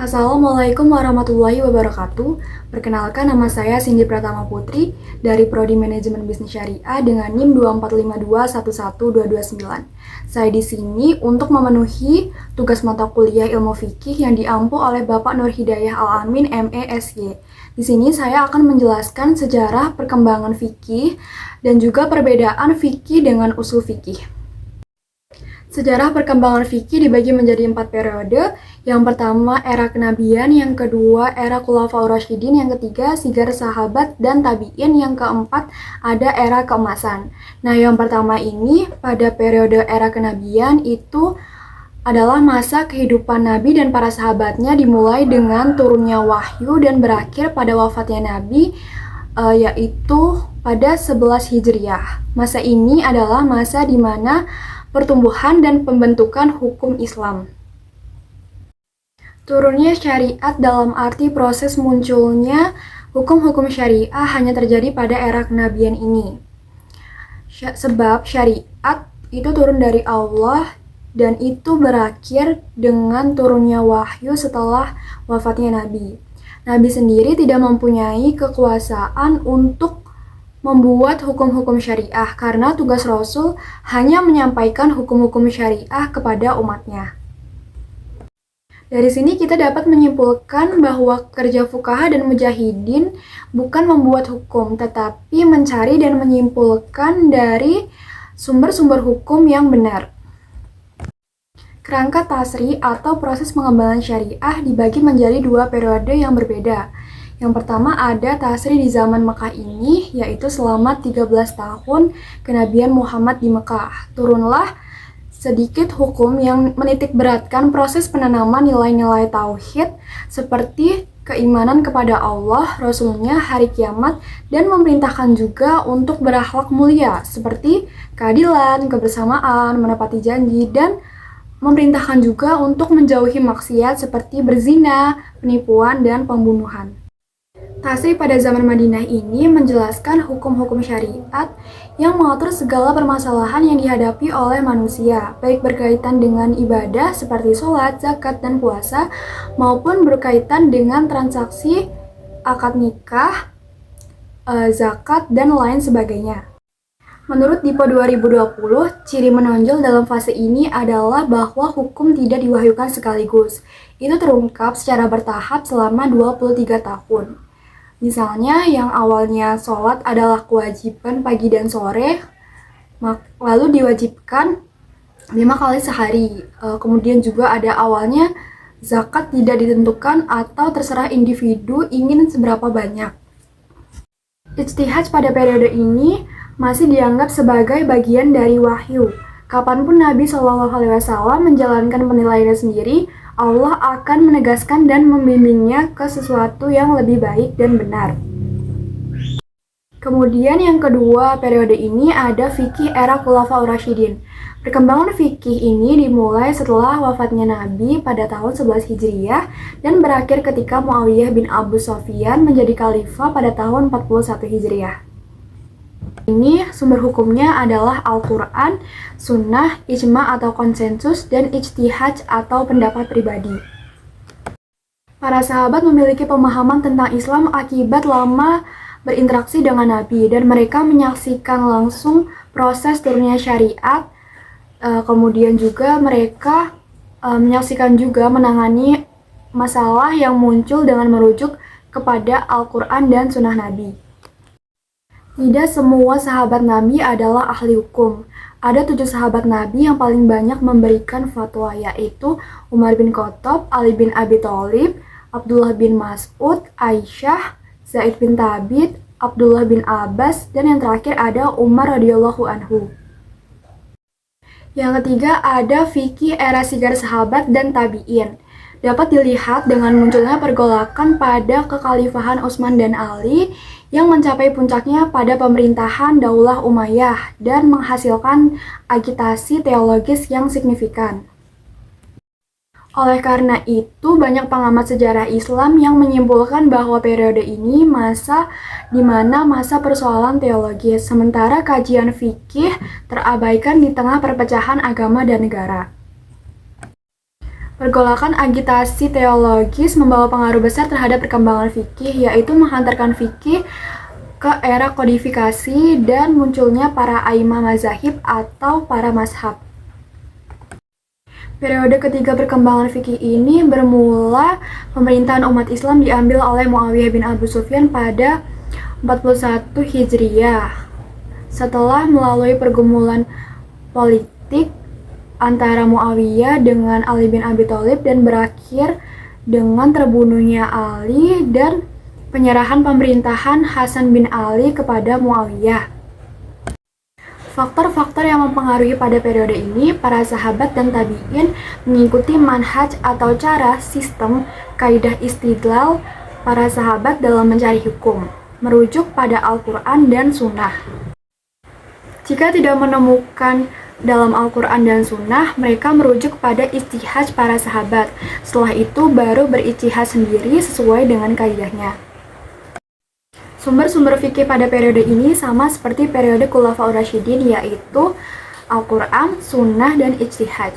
Assalamualaikum warahmatullahi wabarakatuh. Perkenalkan, nama saya Cindy Pratama Putri dari Prodi Manajemen Bisnis Syariah dengan NIM 245211229. Saya di sini untuk memenuhi tugas mata kuliah Ilmu Fikih yang diampu oleh Bapak Nur Hidayah Al-Amin MESY. Di sini saya akan menjelaskan sejarah perkembangan fikih dan juga perbedaan fikih dengan usul fikih. Sejarah perkembangan fikih dibagi menjadi 4 periode. Yang pertama era kenabian, yang kedua era Khulafaur Rasyidin, yang ketiga sigar sahabat dan tabi'in, yang keempat ada era keemasan. Nah, yang pertama ini pada periode era kenabian itu adalah masa kehidupan Nabi dan para sahabatnya, dimulai dengan turunnya wahyu dan berakhir pada wafatnya Nabi, yaitu pada 11 Hijriah. Masa ini adalah masa di mana pertumbuhan dan pembentukan hukum Islam. Turunnya syariat dalam arti proses munculnya hukum-hukum syariah hanya terjadi pada era kenabian ini. Sebab syariat itu turun dari Allah dan itu berakhir dengan turunnya wahyu setelah wafatnya Nabi. Nabi sendiri tidak mempunyai kekuasaan untuk membuat hukum-hukum syariah karena tugas Rasul hanya menyampaikan hukum-hukum syariah kepada umatnya. Dari sini kita dapat menyimpulkan bahwa kerja fuqaha dan mujahidin bukan membuat hukum, tetapi mencari dan menyimpulkan dari sumber-sumber hukum yang benar. Kerangka tasri atau proses pengembangan syariah dibagi menjadi 2 periode yang berbeda. Yang pertama ada tasri di zaman Mekah ini, yaitu selama 13 tahun kenabian Muhammad di Mekah. Turunlah sedikit hukum yang menitik beratkan proses penanaman nilai-nilai tauhid seperti keimanan kepada Allah, Rasulnya, hari kiamat, dan memerintahkan juga untuk berakhlak mulia seperti keadilan, kebersamaan, menepati janji, dan memerintahkan juga untuk menjauhi maksiat seperti berzina, penipuan, dan pembunuhan. Tasri pada zaman Madinah ini menjelaskan hukum-hukum syariat yang mengatur segala permasalahan yang dihadapi oleh manusia, baik berkaitan dengan ibadah seperti sholat, zakat, dan puasa, maupun berkaitan dengan transaksi akad nikah, zakat, dan lain sebagainya. Menurut Dipo 2020, ciri menonjol dalam fase ini adalah bahwa hukum tidak diwahyukan sekaligus. Itu terungkap secara bertahap selama 23 tahun. Misalnya yang awalnya sholat adalah kewajiban pagi dan sore, lalu diwajibkan 5 kali sehari. Kemudian juga ada awalnya zakat tidak ditentukan atau terserah individu ingin seberapa banyak. Ijtihad pada periode ini masih dianggap sebagai bagian dari wahyu. Kapanpun Nabi SAW menjalankan penilaiannya sendiri, Allah akan menegaskan dan membimbingnya ke sesuatu yang lebih baik dan benar. Kemudian yang kedua periode ini ada fikih era Khulafaur Rasyidin. Perkembangan fikih ini dimulai setelah wafatnya Nabi pada tahun 11 Hijriah dan berakhir ketika Muawiyah bin Abu Sufyan menjadi khalifah pada tahun 41 Hijriah. Ini sumber hukumnya adalah Al-Quran, Sunnah, Ijma atau konsensus, dan Ijtihad atau pendapat pribadi. Para sahabat memiliki pemahaman tentang Islam akibat lama berinteraksi dengan Nabi dan mereka menyaksikan langsung proses turunnya syariat. Kemudian juga mereka menyaksikan juga menangani masalah yang muncul dengan merujuk kepada Al-Quran dan Sunnah Nabi. Tidak semua sahabat Nabi adalah ahli hukum. Ada 7 sahabat Nabi yang paling banyak memberikan fatwa, yaitu Umar bin Khattab, Ali bin Abi Thalib, Abdullah bin Mas'ud, Aisyah, Zaid bin Thabit, Abdullah bin Abbas, dan yang terakhir ada Umar radhiyallahu anhu. Yang ketiga ada fikih era sigar sahabat dan tabi'in. Dapat dilihat dengan munculnya pergolakan pada kekhalifahan Utsman dan Ali yang mencapai puncaknya pada pemerintahan Daulah Umayyah dan menghasilkan agitasi teologis yang signifikan. Oleh karena itu, banyak pengamat sejarah Islam yang menyimpulkan bahwa periode ini masa di mana masa persoalan teologis, sementara kajian fikih terabaikan di tengah perpecahan agama dan negara. Pergolakan agitasi teologis membawa pengaruh besar terhadap perkembangan fikih, yaitu menghantarkan fikih ke era kodifikasi dan munculnya para aimah mazahib atau para mazhab. Periode ketiga perkembangan fikih ini bermula pemerintahan umat Islam diambil oleh Muawiyah bin Abu Sufyan pada 41 Hijriah. Setelah melalui pergumulan politik antara Muawiyah dengan Ali bin Abi Thalib dan berakhir dengan terbunuhnya Ali dan penyerahan pemerintahan Hasan bin Ali kepada Muawiyah. Faktor-faktor yang mempengaruhi pada periode ini, para sahabat dan tabi'in mengikuti manhaj atau cara sistem kaidah istidlal para sahabat dalam mencari hukum, merujuk pada Al-Quran dan Sunnah. Jika tidak menemukan dalam Al-Quran dan Sunnah, mereka merujuk pada ijtihad para sahabat. Setelah itu baru berijtihad sendiri sesuai dengan kaidahnya. Sumber-sumber fikih pada periode ini sama seperti periode Khulafaur Rasyidin, yaitu Al-Quran, Sunnah, dan ijtihad.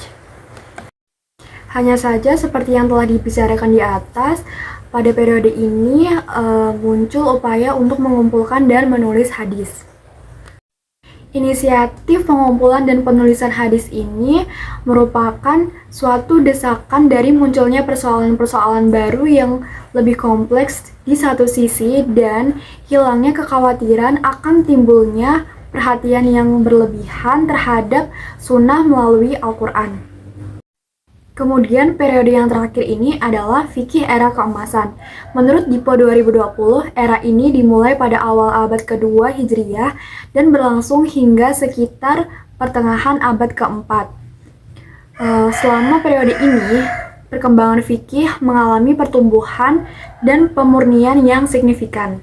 Hanya saja seperti yang telah dibicarakan di atas, pada periode ini muncul upaya untuk mengumpulkan dan menulis hadis. Inisiatif pengumpulan dan penulisan hadis ini merupakan suatu desakan dari munculnya persoalan-persoalan baru yang lebih kompleks di satu sisi dan hilangnya kekhawatiran akan timbulnya perhatian yang berlebihan terhadap sunnah melalui Al-Quran. Kemudian periode yang terakhir ini adalah fikih era keemasan. Menurut Dipo 2020, era ini dimulai pada awal abad kedua Hijriah dan berlangsung hingga sekitar pertengahan abad keempat. Selama periode ini, perkembangan fikih mengalami pertumbuhan dan pemurnian yang signifikan.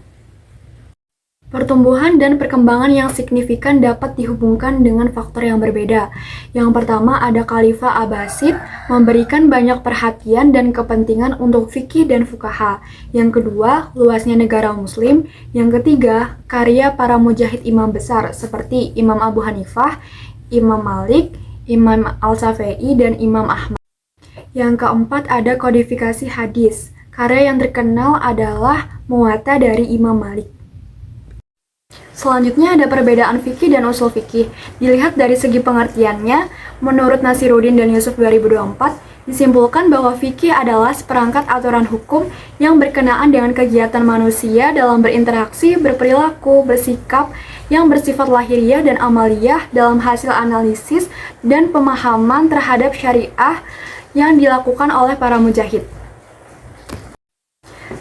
Pertumbuhan dan perkembangan yang signifikan dapat dihubungkan dengan faktor yang berbeda. Yang pertama ada Khalifah Abbasid memberikan banyak perhatian dan kepentingan untuk fikih dan fuqaha. Yang kedua, luasnya negara muslim. Yang ketiga, karya para mujahid imam besar seperti Imam Abu Hanifah, Imam Malik, Imam Al-Syafi'i, dan Imam Ahmad. Yang keempat ada kodifikasi hadis. Karya yang terkenal adalah Muwatta dari Imam Malik. Selanjutnya ada perbedaan fikih dan usul fikih. Dilihat dari segi pengertiannya, menurut Nasiruddin dan Yusuf 2024, disimpulkan bahwa fikih adalah seperangkat aturan hukum yang berkenaan dengan kegiatan manusia dalam berinteraksi, berperilaku, bersikap yang bersifat lahiriah dan amaliyah dalam hasil analisis dan pemahaman terhadap syariah yang dilakukan oleh para mujahid.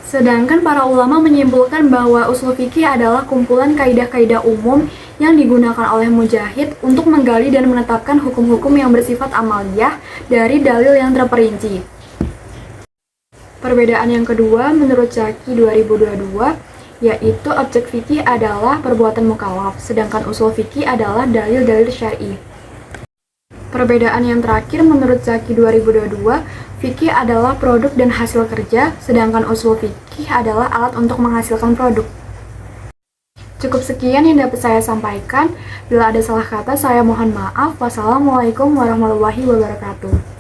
Sedangkan para ulama menyimpulkan bahwa usul fikih adalah kumpulan kaidah-kaidah umum yang digunakan oleh mujahid untuk menggali dan menetapkan hukum-hukum yang bersifat amaliyah dari dalil yang terperinci. Perbedaan yang kedua menurut Zaki 2022, yaitu objek fikih adalah perbuatan mukallaf, sedangkan usul fikih adalah dalil-dalil syar'i. Perbedaan yang terakhir menurut Zaki 2022, fikih adalah produk dan hasil kerja, sedangkan usul fikih adalah alat untuk menghasilkan produk. Cukup sekian yang dapat saya sampaikan. Bila ada salah kata, saya mohon maaf. Wassalamualaikum warahmatullahi wabarakatuh.